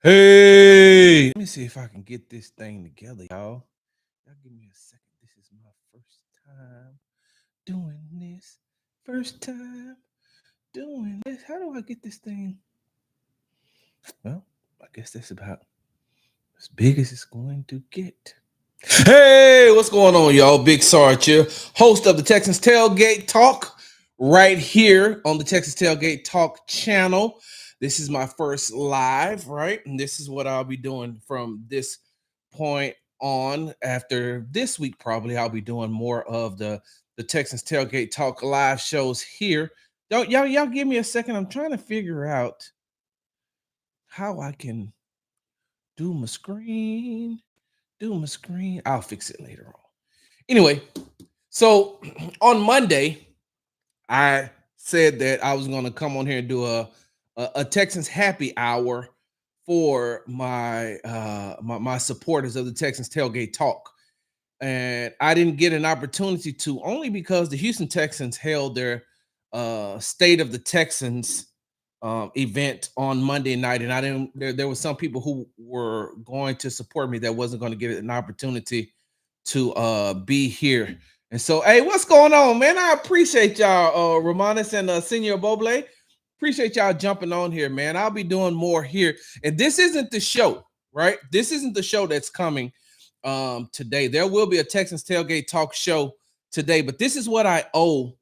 Hey, let me see if I can get this thing together, y'all. Y'all give me a second. This is my first time doing this. First time doing this. How do I get this thing? Well, I guess that's about as big as it's going to get. Hey, what's going on, y'all? Big Sarge here, host of the Texans Tailgate Talk, right here on the Texas Tailgate Talk channel. This is my first live, right? And this is what I'll be doing from this point on. After this week, probably I'll be doing more of the Texans Tailgate Talk live shows here. Don't y'all give me a second. I'm trying to figure out how I can do my screen. I'll fix it later on. Anyway, so on Monday, I said that I was going to come on here and do a Texans happy hour for my supporters of the Texans Tailgate Talk. And I didn't get an opportunity to, only because the Houston Texans held their State of the Texans event on Monday night, and I didn't. There were some people who were going to support me that wasn't going to get an opportunity to be here. And so, hey, what's going on, man? I appreciate y'all, Romanis and Senior Boble. Appreciate y'all jumping on here, man. I'll be doing more here, and this isn't the show, right? This isn't the show that's coming today. There will be a Texans Tailgate Talk show today, but this is what I owe.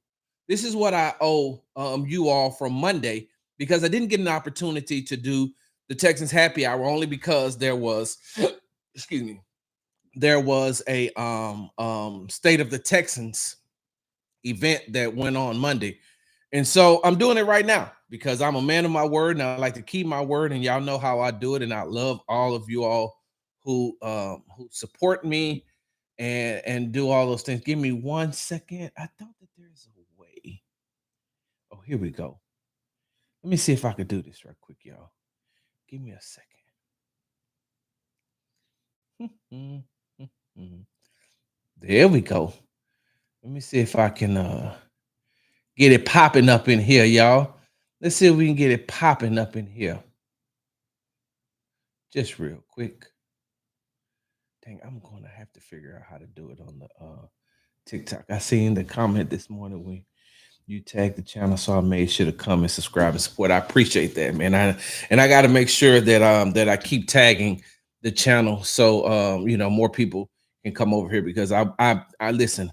This is what I owe you all from Monday, because I didn't get an opportunity to do the Texans happy hour, only because there was, excuse me, there was a State of the Texans event that went on Monday. And so I'm doing it right now because I'm a man of my word and I like to keep my word, and y'all know how I do it. And I love all of you all who support me and do all those things. Give me 1 second. I thought that there's a way. Oh, here we go. Let me see if I could do this right quick, y'all. Give me a second. There we go. Let me see if I can get it popping up in here, y'all. Let's see if we can get it popping up in here. Just real quick. Dang, I'm going to have to figure out how to do it on the TikTok. I seen the comment this morning when you tagged the channel, so I made sure to come and subscribe and support. I appreciate that, man. I got to make sure that that I keep tagging the channel so more people can come over here, because I listen.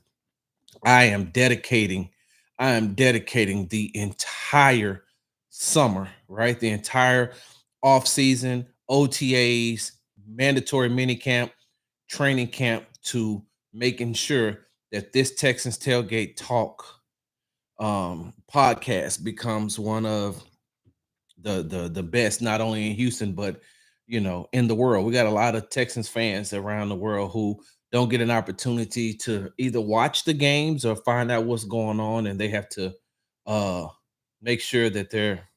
I am dedicating the entire summer, right? The entire off season, OTAs, mandatory mini camp, training camp, to making sure that this Texans Tailgate Talk podcast becomes one of the best, not only in Houston, but in the world. We got a lot of Texans fans around the world who don't get an opportunity to either watch the games or find out what's going on, and they have to make sure that they're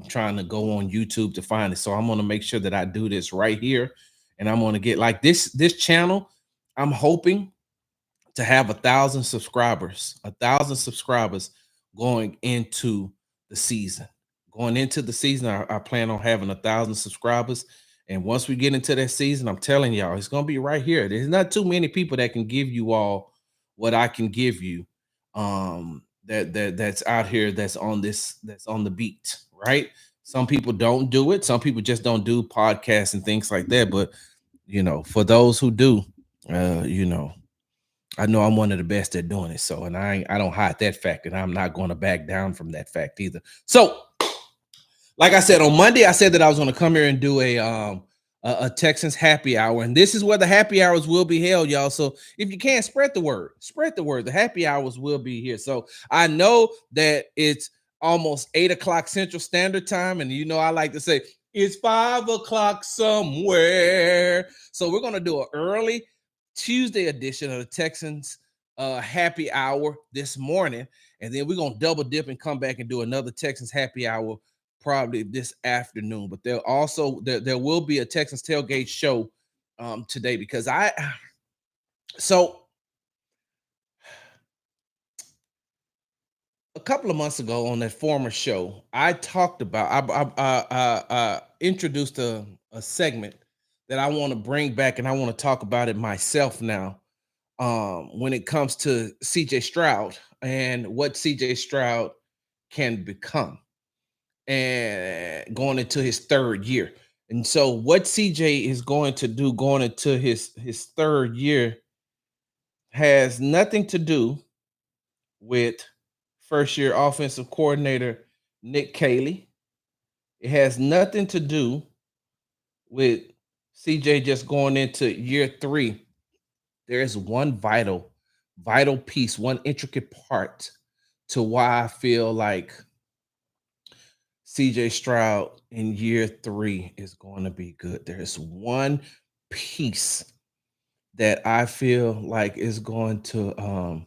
trying to go on YouTube to find it. So I'm going to make sure that I do this right here, and I'm going to get, like, this channel. I'm hoping to have 1,000 subscribers, going into the season. I plan on having 1,000 subscribers. And once we get into that season, I'm telling y'all, it's going to be right here. There's not too many people that can give you all what I can give you. That's out here, that's on the beat, right? Some people don't do it. Some people just don't do podcasts and things like that. But for those who do, I know I'm one of the best at doing it. So, and I don't hide that fact, and I'm not going to back down from that fact either. So, like I said, on Monday, I said that I was going to come here and do a Texans happy hour, and this is where the happy hours will be held, y'all. So if you can't, spread the word. The happy hours will be here. So I know that it's almost 8:00 Central Standard Time, and I like to say it's 5:00 somewhere. So we're going to do an early Tuesday edition of the Texans happy hour this morning, and then we're going to double dip and come back and do another Texans happy hour probably this afternoon. But there will be a Texans tailgate show today, because so A couple of months ago on that former show, I talked about introduced a segment that I want to bring back, and I want to talk about it myself now. When it comes to CJ Stroud and what CJ Stroud can become, and going into his third year. And so, what CJ is going to do going into his third year has nothing to do with first year offensive coordinator Nick Caley. It has nothing to do with CJ just going into year three. There is one vital piece, one intricate part to why I feel like CJ Stroud in year three is going to be good. There's one piece that I feel like is going to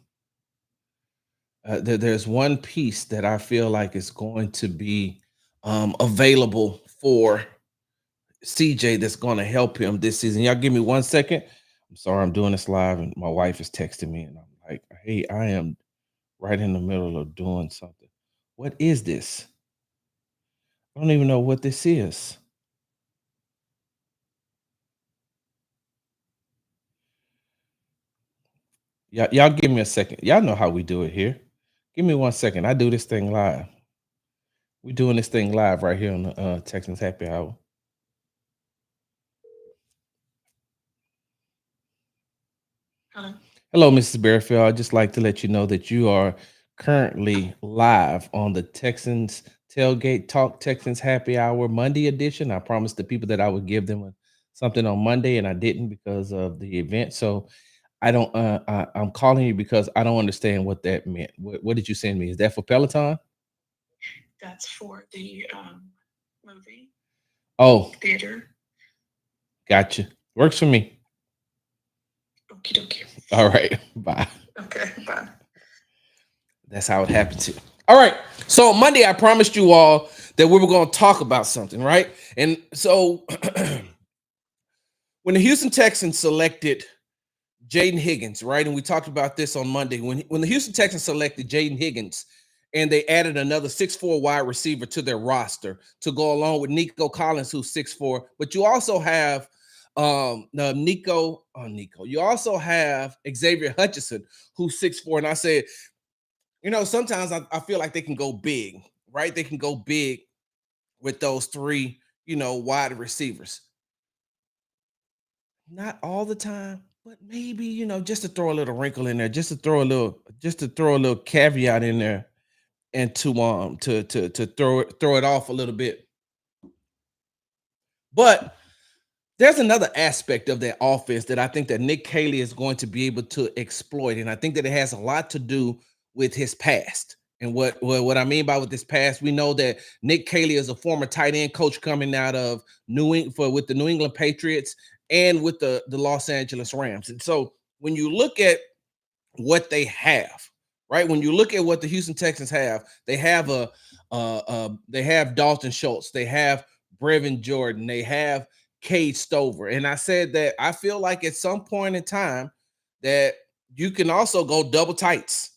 there's one piece that I feel like is going to be available for CJ that's going to help him this season. Y'all give me 1 second. I'm sorry, I'm doing this live, and my wife is texting me, and I'm like, "Hey, I am right in the middle of doing something. What is this? I don't even know what this is." Y'all give me a second. Y'all know how we do it here. Give me 1 second. I do this thing live. We doing this thing live right here on the Texans Happy Hour. Hello. Hello, Mrs. Bearfield. I'd just like to let you know that you are currently live on the Texans Tailgate Talk Texans Happy Hour Monday edition. I promised the people that I would give them something on Monday, and I didn't because of the event. So I don't. I'm calling you because I don't understand what that meant. What did you send me? Is that for Peloton? That's for the movie Oh, theater. gotcha. Works for me. Okie dokie. All right. Bye. Okay, bye. That's how it happened to. All right. So on Monday, I promised you all that we were going to talk about something, right? And so when the Houston Texans selected Jaden Higgins, right? And we talked about this on Monday. When the Houston Texans selected Jaden Higgins and they added another 6'4" wide receiver to their roster to go along with Nico Collins, who's 6'4", but you also have Nico. You also have Xavier Hutchinson, who's 6'4". And I said, sometimes I feel like they can go big, right? They can go big with those three, wide receivers. Not all the time, but maybe, just to throw a little wrinkle in there, just to throw a little caveat in there, and to throw it off a little bit. But there's another aspect of that offense that I think that Nick Caley is going to be able to exploit, and I think that it has a lot to do with his past. And what I mean by with this past, we know that Nick Caley is a former tight end coach coming out of with the New England Patriots and with the Los Angeles Rams. And so when you look at what they have, right? When you look at what the Houston Texans have, they have they have Dalton Schultz, they have Brevin Jordan, they have Cade Stover. And I said that I feel like at some point in time that you can also go double tights.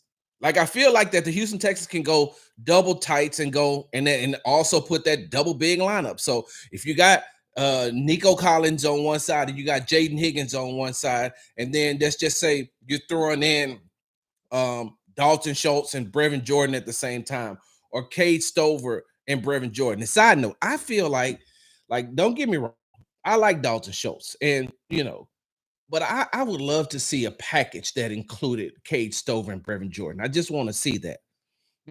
Like I feel like that the Houston Texans can go double tights and go and also put that double big lineup. So if you got Nico Collins on one side and you got Jaden Higgins on one side, and then let's just say you're throwing in Dalton Schultz and Brevin Jordan at the same time, or Cade Stover and Brevin Jordan. And side note, I feel like don't get me wrong, I like Dalton Schultz, and but I would love to see a package that included Cade Stover and Brevin Jordan. I just want to see that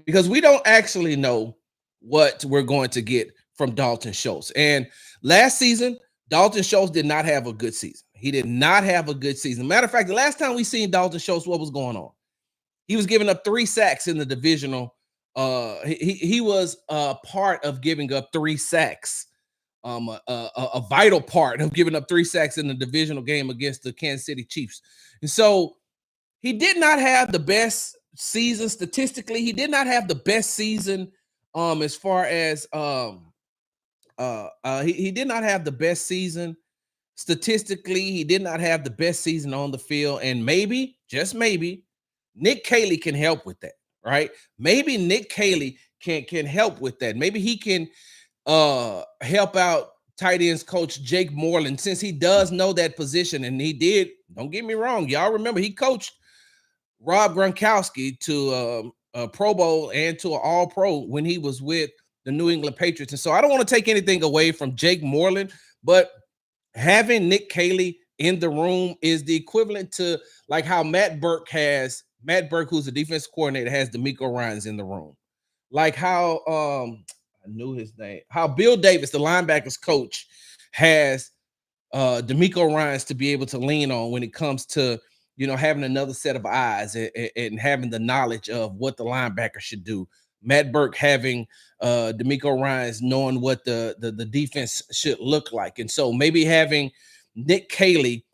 because we don't actually know what we're going to get from Dalton Schultz. And last season, Dalton Schultz did not have a good season. He did not have a good season. Matter of fact, the last time we seen Dalton Schultz, what was going on? He was giving up 3 sacks in the divisional. He was part of giving up 3 sacks. A vital part of giving up 3 sacks in the divisional game against the Kansas City Chiefs. And so he did not have the best season statistically. He did not have the best season as far as he did not have the best season statistically. He did not have the best season on the field, and maybe, just maybe, Nick Caley can help with that, right? Maybe Nick Caley can help with that. Maybe he can help out tight ends coach Jake Moreland, since he does know that position. And he did, don't get me wrong, y'all remember he coached Rob Gronkowski to a Pro Bowl and to an All Pro when he was with the New England Patriots. And so I don't want to take anything away from Jake Moreland, but having Nick Caley in the room is the equivalent to like how Matt Burke, who's the defense coordinator, has D'Amico Ryans in the room. Like how I knew his name, how Bill Davis, the linebackers coach, has D'Amico Ryans to be able to lean on when it comes to, having another set of eyes and having the knowledge of what the linebacker should do. Matt Burke having D'Amico Ryans knowing what the defense should look like. And so maybe having Nick Caley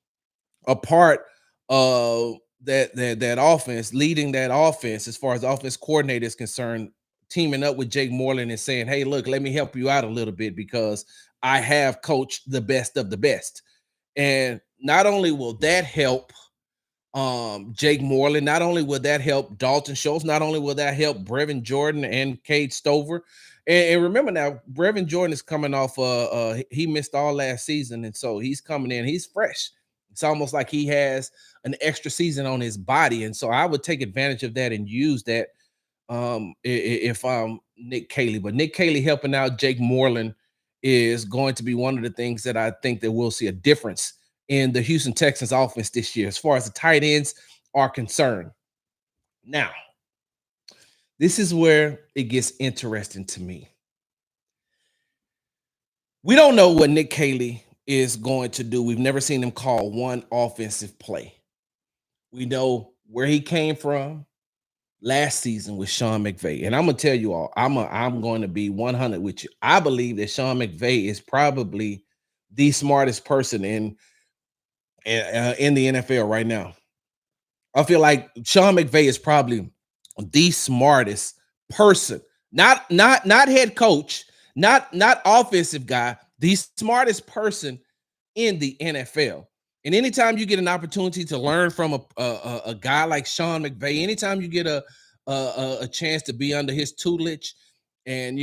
a part of that offense, leading that offense as far as the offense coordinator is concerned, teaming up with Jake Moreland and saying, hey, look, let me help you out a little bit because I have coached the best of the best. And not only will that help Jake Moreland, not only will that help Dalton Schultz, not only will that help Brevin Jordan and Cade Stover. And remember now, Brevin Jordan is coming off he missed all last season, and so he's coming in, he's fresh. It's almost like he has an extra season on his body. And so I would take advantage of that and use that if I'm Nick Caley. But Nick Caley helping out Jake Moreland is going to be one of the things that I think that we'll see a difference in the Houston Texans offense this year, as far as the tight ends are concerned. Now, this is where it gets interesting to me. We don't know what Nick Caley is going to do. We've never seen him call one offensive play. We know where he came from last season with Sean McVay. And I'm going to tell you all, I'm going to be 100 with you. I believe that Sean McVay is probably the smartest person in the NFL right now. I feel like Sean McVay is probably the smartest person, not head coach, not offensive guy, the smartest person in the NFL. And anytime you get an opportunity to learn from a guy like Sean McVay, anytime you get a chance to be under his tutelage and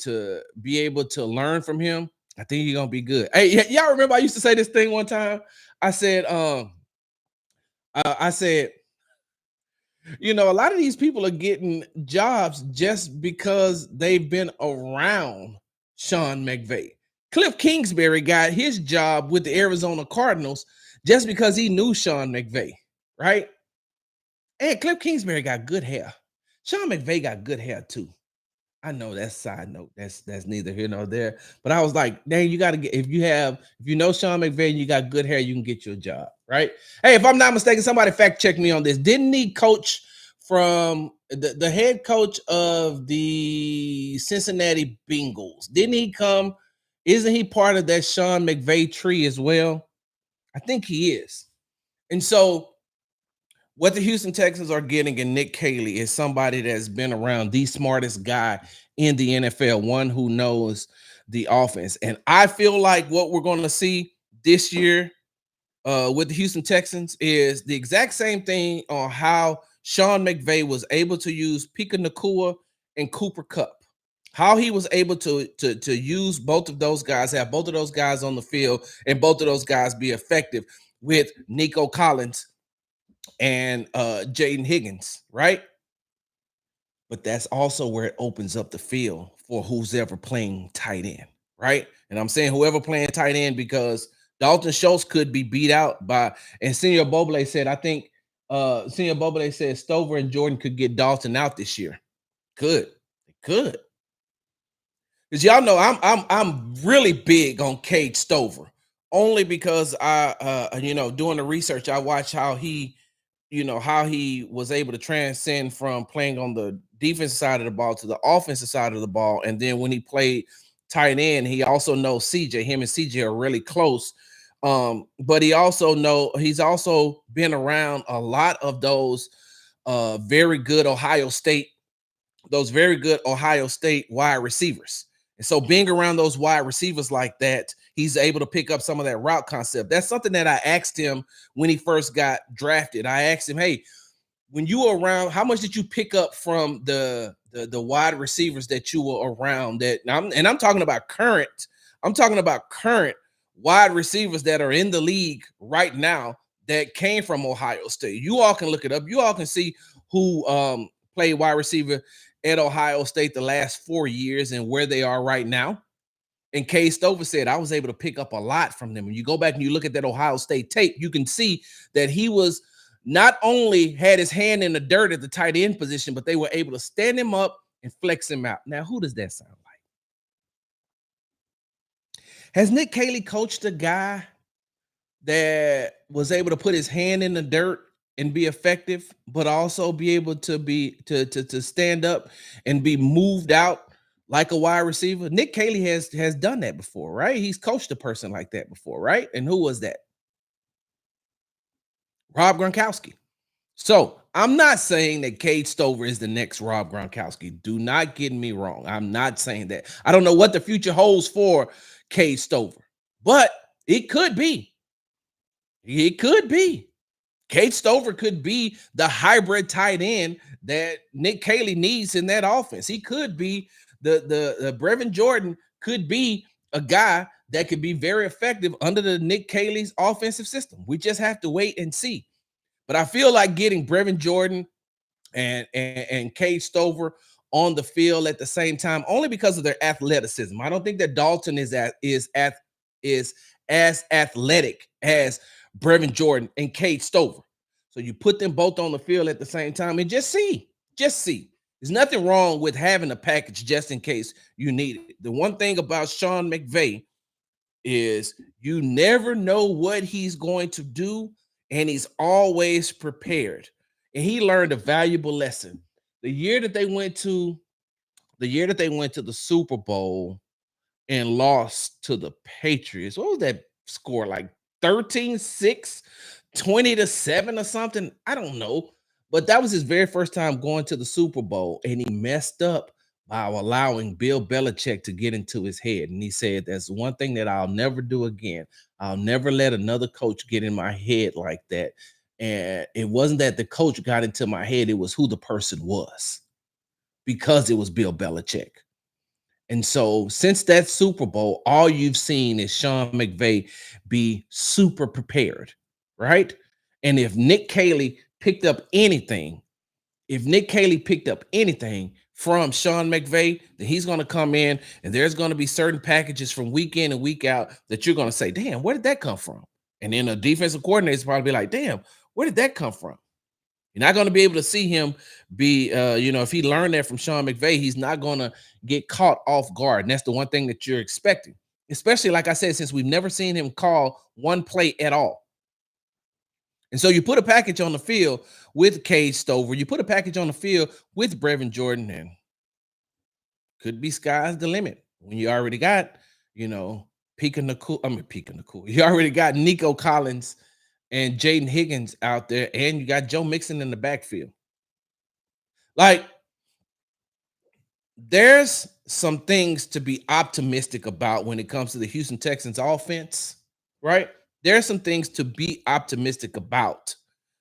to be able to learn from him, I think you're gonna be good. Hey, y'all remember I used to say this thing one time? I said, a lot of these people are getting jobs just because they've been around Sean McVay. Cliff Kingsbury got his job with the Arizona Cardinals just because he knew Sean McVay, right? And Cliff Kingsbury got good hair. Sean McVay got good hair too. I know that's side note. That's neither here nor there. But I was like, dang, you got to get if you know Sean McVay and you got good hair, you can get you a job, right? Hey, if I'm not mistaken, somebody fact check me on this. Didn't he coach from the head coach of the Cincinnati Bengals? Didn't he come? Isn't he part of that Sean McVay tree as well? I think he is. And so what the Houston Texans are getting in Nick Caley is somebody that's been around the smartest guy in the NFL, one who knows the offense. And I feel like what we're going to see this year with the Houston Texans is the exact same thing on how Sean McVay was able to use Puka Nacua and Cooper Kupp. How he was able to use both of those guys, have both of those guys on the field, and both of those guys be effective with Nico Collins and Jaden Higgins, right? But that's also where it opens up the field for who's ever playing tight end, right? And I'm saying whoever playing tight end because Dalton Schultz could be beat out by, and Senior Boble said, I think Senior Boble said Stover and Jordan could get Dalton out this year. Could. Because y'all know I'm really big on Cade Stover, only because I doing the research, I watched how he was able to transcend from playing on the defensive side of the ball to the offensive side of the ball. And then when he played tight end, he also knows CJ. Him and CJ are really close. But he's also been around a lot of those very good Ohio State wide receivers. And so being around those wide receivers like that, he's able to pick up some of that route concept. That's something that I asked him when he first got drafted. I asked him, hey, when you were around, how much did you pick up from the wide receivers that you were around? I'm talking about current. I'm talking about current wide receivers that are in the league right now that came from Ohio State. You all can look it up. You all can see who played wide receiver at Ohio State the last 4 years and where they are right now. And Cade Stover said, I was able to pick up a lot from them. When you go back and you look at that Ohio State tape, you can see that he was not only had his hand in the dirt at the tight end position, but they were able to stand him up and flex him out. Now, who does that sound like? Has Nick Caley coached a guy that was able to put his hand in the dirt and be effective, but also be able to to stand up and be moved out like a wide receiver? Nick Caley has done that before, right? He's coached a person like that before, right? And who was that? Rob Gronkowski. So I'm not saying that Cade Stover is the next Rob Gronkowski. Do not get me wrong. I'm not saying that. I don't know what the future holds for Cade Stover, but it could be. It could be. Cade Stover could be the hybrid tight end that Nick Caley needs in that offense. He could be the Brevin Jordan could be a guy that could be very effective under the Nick Caley's offensive system. We just have to wait and see. But I feel like getting Brevin Jordan and Cade Stover on the field at the same time, only because of their athleticism. I don't think that Dalton is as athletic as Brevin Jordan and Cade Stover. So you put them both on the field at the same time and just see. Just see. There's nothing wrong with having a package just in case you need it. The one thing about Sean McVay is you never know what he's going to do, and he's always prepared. And he learned a valuable lesson. The year that they went to the Super Bowl and lost to the Patriots. What was that score? Like 13-6, 20-7 or something? I don't know. But that was his very first time going to the Super Bowl, and he messed up by allowing Bill Belichick to get into his head. And he said, that's one thing that I'll never do again. I'll never let another coach get in my head like that. And it wasn't that the coach got into my head, it was who the person was, because it was Bill Belichick. And so since that Super Bowl, all you've seen is Sean McVay be super prepared, right? And if Nick Caley picked up anything from Sean McVay, then he's going to come in and there's going to be certain packages from week in and week out that you're going to say, damn, where did that come from? And then a defensive coordinator is probably be like, damn, where did that come from? You're not going to be able to see him be, if he learned that from Sean McVay, he's not going to get caught off guard. And that's the one thing that you're expecting, especially, like I said, since we've never seen him call one play at all. And so you put a package on the field with Cade Stover, you put a package on the field with Brevin Jordan, and could be sky's the limit when you already got, Pika Nakul. You already got Nico Collins and Jaden Higgins out there, and you got Joe Mixon in the backfield. Like, there's some things to be optimistic about when it comes to the Houston Texans offense, right? There's some things to be optimistic about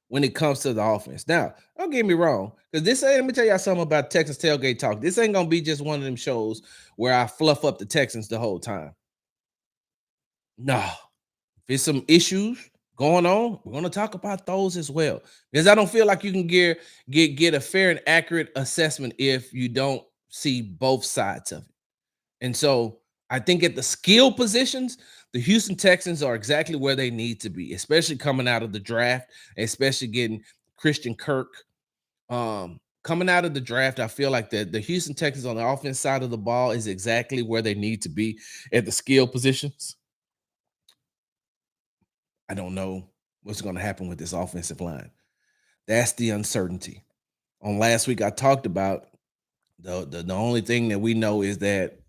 when it comes to the offense. Now, don't get me wrong, because let me tell y'all something about Texas Tailgate Talk. This ain't gonna be just one of them shows where I fluff up the Texans the whole time. No, if there's some issues going on, we're going to talk about those as well, because I don't feel like you can get a fair and accurate assessment if you don't see both sides of it. And so I think at the skill positions, the Houston Texans are exactly where they need to be, especially coming out of the draft, especially getting Christian Kirk. Coming out of the draft, I feel like the Houston Texans on the offense side of the ball is exactly where they need to be at the skill positions. I don't know what's going to happen with this offensive line. That's the uncertainty. On last week, I talked about the only thing that we know is that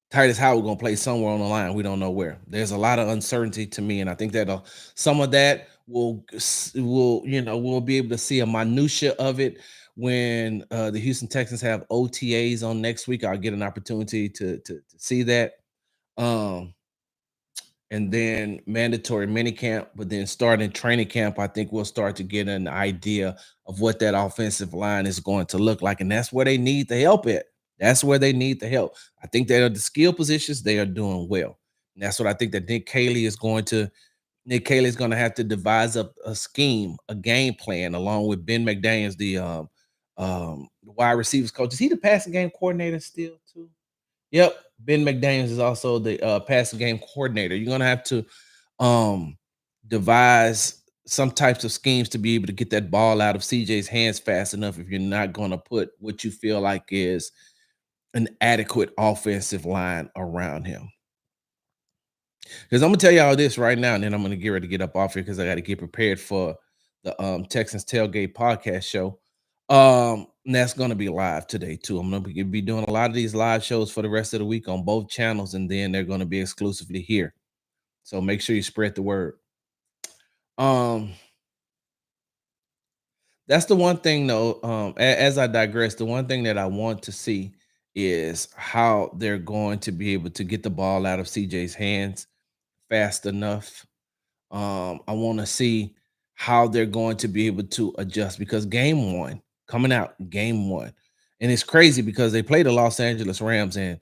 Titus Howard going to play somewhere on the line. We don't know where. There's a lot of uncertainty to me, and I think that some of that we'll be able to see a minutia of it when the Houston Texans have OTAs on next week. I'll get an opportunity to see that. and then mandatory minicamp, but then starting training camp, I think we'll start to get an idea of what that offensive line is going to look like. And that's where they need the help at. That's where they need the help. I think that the skill positions, they are doing well. And that's what I think that Nick Caley is going to have to devise up a scheme, a game plan, along with Ben McDaniels, the wide receivers coach. Is he the passing game coordinator still too? Yep. Ben McDaniels is also the passing game coordinator. You're gonna have to um devise some types of schemes to be able to get that ball out of CJ's hands fast enough if you're not gonna put what you feel like is an adequate offensive line around him. Because I'm gonna tell y'all this right now, and then I'm gonna get ready to get up off here because I got to get prepared for the Texans tailgate podcast show. And that's gonna be live today too. I'm gonna be doing a lot of these live shows for the rest of the week on both channels, and then they're gonna be exclusively here. So make sure you spread the word. Um, that's the one thing though. As I digress, the one thing that I want to see is how they're going to be able to get the ball out of CJ's hands fast enough. I want to see how they're going to be able to adjust because game one, coming out game one, and it's crazy because they play the Los Angeles Rams and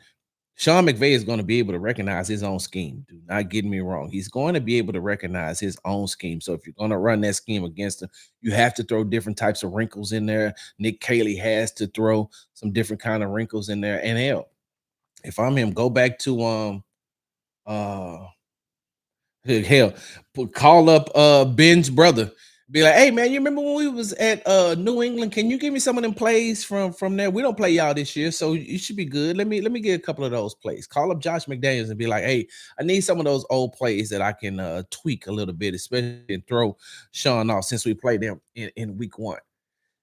Sean McVay is going to be able to recognize his own scheme. Do not get me wrong. He's going to be able to recognize his own scheme. So if you're going to run that scheme against him, you have to throw different types of wrinkles in there. Nick Caley has to throw some different kind of wrinkles in there. And hell, if I'm him, go back to uh hell, call up Ben's brother. Be like, hey man, you remember when we was at New England? Can you give me some of them plays from there? We don't play y'all this year, so you should be good. Let me get a couple of those plays. Call up Josh McDaniels and be like, hey, I need some of those old plays that I can tweak a little bit, especially and throw Sean off since we played them in week one.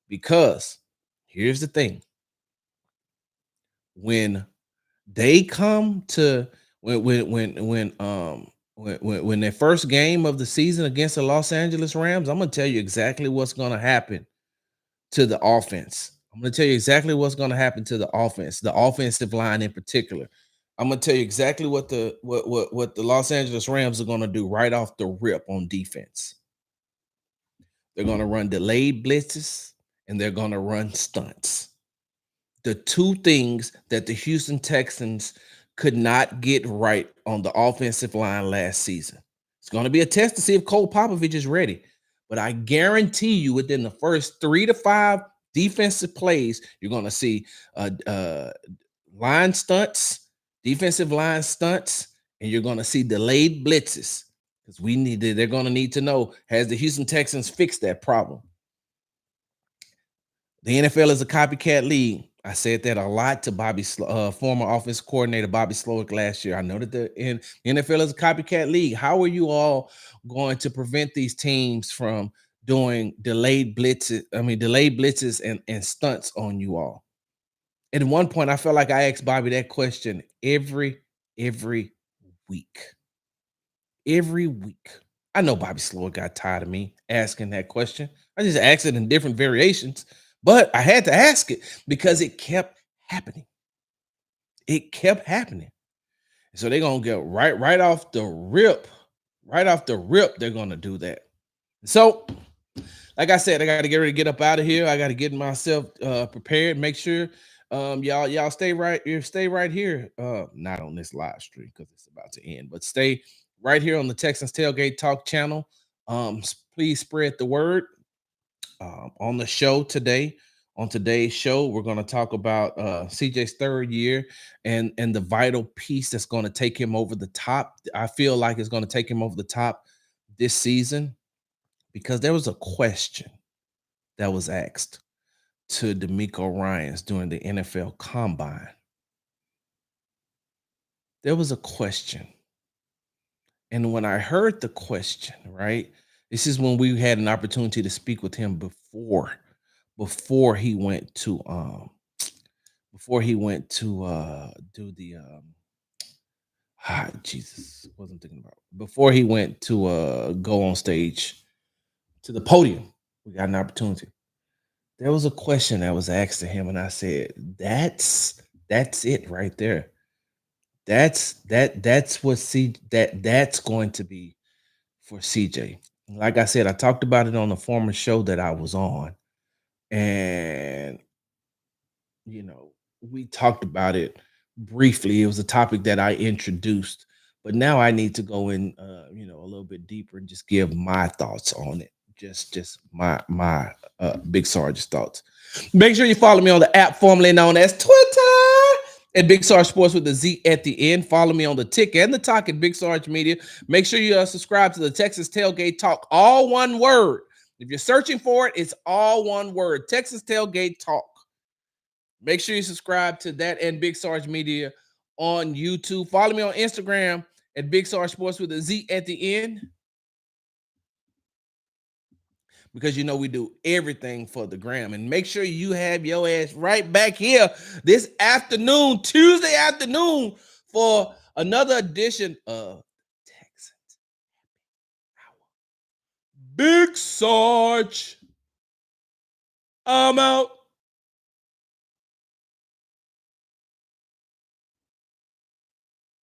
Because here's the thing: when they come to when their first game of the season against the Los Angeles Rams, I'm gonna tell you exactly what's gonna happen to the offense. I'm gonna tell you exactly what's gonna happen to the offensive line in particular. I'm gonna tell you exactly what the Los Angeles Rams are gonna do right off the rip on defense. They're gonna run delayed blitzes and they're gonna run stunts, the two things that the Houston Texans could not get right on the offensive line last season. It's going to be a test to see if Cole Popovich is ready. But I guarantee you, within the first 3 to 5 defensive plays, you're going to see line stunts, defensive line stunts, and you're going to see delayed blitzes because they're going to need to know, has the Houston Texans fixed that problem? The NFL is a copycat league. I said that a lot to former offense coordinator Bobby Slowick last year. I know that the NFL is a copycat league. How are you all going to prevent these teams from doing delayed blitzes and stunts on you all? At one point, I felt like I asked Bobby that question every week. Every week. I know Bobby Slowick got tired of me asking that question. I just asked it in different variations, but I had to ask it because it kept happening. It kept happening. So they're gonna get right off the rip, they're gonna do that. So, like I said, I gotta get ready to get up out of here. I gotta get myself prepared. Make sure y'all stay right here. Not on this live stream because it's about to end, but stay right here on the Texans Tailgate Talk channel. Please spread the word. On the show today, on today's show, we're going to talk about CJ's third year and the vital piece that's going to take him over the top. I feel like it's going to take him over the top this season because there was a question that was asked to D'Amico Ryans during the NFL Combine. There was a question. And when I heard the question, right, this is when we had an opportunity to speak with him before he went to do the Jesus, wasn't thinking about before he went to go on stage to the podium. We got an opportunity. There was a question that was asked to him, and I said, that's it right there. That's what that's going to be for CJ. Like I said, I talked about it on the former show that I was on, and we talked about it briefly. It was a topic that I introduced, but now I need to go in, a little bit deeper and just give my thoughts on it. Just my Big Sarge's thoughts. Make sure you follow me on the app formerly known as Twitter at Big Sarge Sports with the Z at the end. Follow me on the Tick and the Talk at Big Sarge Media. Make sure you subscribe to the Texas Tailgate Talk, all one word. If you're searching for it, it's all one word. Texas Tailgate Talk. Make sure you subscribe to that and Big Sarge Media on YouTube. Follow me on Instagram at Big Sarge Sports with a Z at the end. Because we do everything for the gram. And make sure you have your ass right back here this afternoon, Tuesday afternoon, for another edition of Texans Hour. Big Sarge, I'm out.